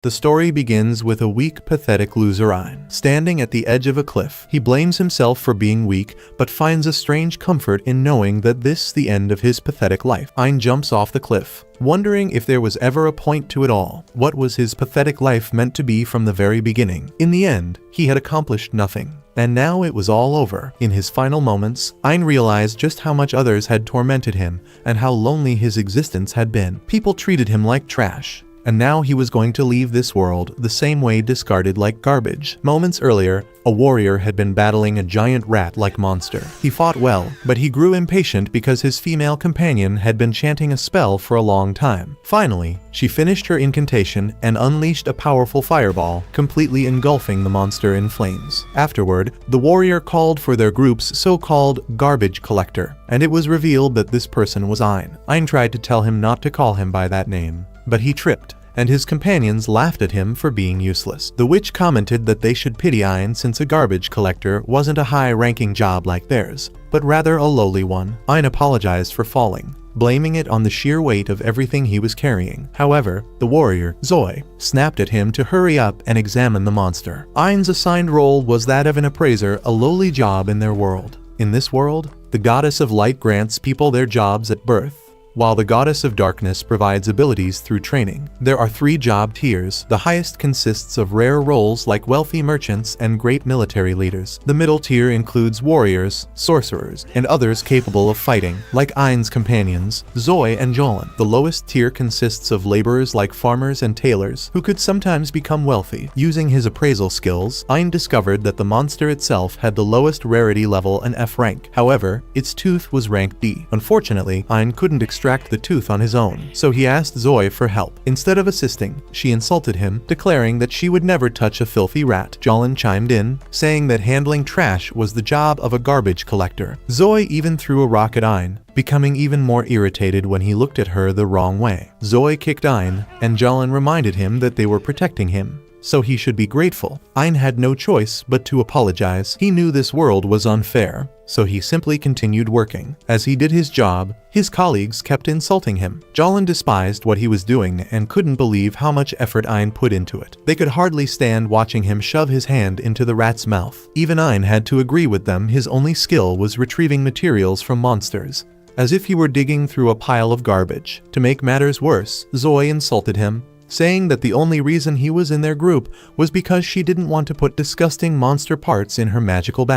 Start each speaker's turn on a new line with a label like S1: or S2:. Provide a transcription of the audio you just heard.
S1: The story begins with a weak, pathetic loser Ein. Standing at the edge of a cliff, he blames himself for being weak, but finds a strange comfort in knowing that this is the end of his pathetic life. Ein jumps off the cliff, wondering if there was ever a point to it all. What was his pathetic life meant to be from the very beginning? In the end, he had accomplished nothing. And now it was all over. In his final moments, Ein realized just how much others had tormented him and how lonely his existence had been. People treated him like trash. And now he was going to leave this world the same way, discarded like garbage. Moments earlier, a warrior had been battling a giant rat-like monster. He fought well, but he grew impatient because his female companion had been chanting a spell for a long time. Finally, she finished her incantation and unleashed a powerful fireball, completely engulfing the monster in flames. Afterward, the warrior called for their group's so-called garbage collector, and it was revealed that this person was Ein. Ein tried to tell him not to call him by that name, but he tripped, and his companions laughed at him for being useless. The witch commented that they should pity Ein since a garbage collector wasn't a high-ranking job like theirs, but rather a lowly one. Ein apologized for falling, blaming it on the sheer weight of everything he was carrying. However, the warrior, Zoe, snapped at him to hurry up and examine the monster. Ein's assigned role was that of an appraiser, a lowly job in their world. In this world, the goddess of light grants people their jobs at birth, while the goddess of darkness provides abilities through training. There are 3 job tiers. The highest consists of rare roles like wealthy merchants and great military leaders. The middle tier includes warriors, sorcerers, and others capable of fighting, like Ein's companions, Zoe and Jolin. The lowest tier consists of laborers like farmers and tailors, who could sometimes become wealthy. Using his appraisal skills, Ein discovered that the monster itself had the lowest rarity level, an F rank. However, its tooth was rank D. Unfortunately, Ein couldn't extract the tooth on his own, so he asked Zoe for help. Instead of assisting, she insulted him, declaring that she would never touch a filthy rat. Jolin chimed in, saying that handling trash was the job of a garbage collector. Zoe even threw a rock at Ein, becoming even more irritated when he looked at her the wrong way. Zoe kicked Ein, and Jolin reminded him that they were protecting him, so he should be grateful. Ein had no choice but to apologize. He knew this world was unfair, so he simply continued working. As he did his job, his colleagues kept insulting him. Jolin despised what he was doing and couldn't believe how much effort Ein put into it. They could hardly stand watching him shove his hand into the rat's mouth. Even Ein had to agree with them. His only skill was retrieving materials from monsters, as if he were digging through a pile of garbage. To make matters worse, Zoe insulted him, saying that the only reason he was in their group was because she didn't want to put disgusting monster parts in her magical bag.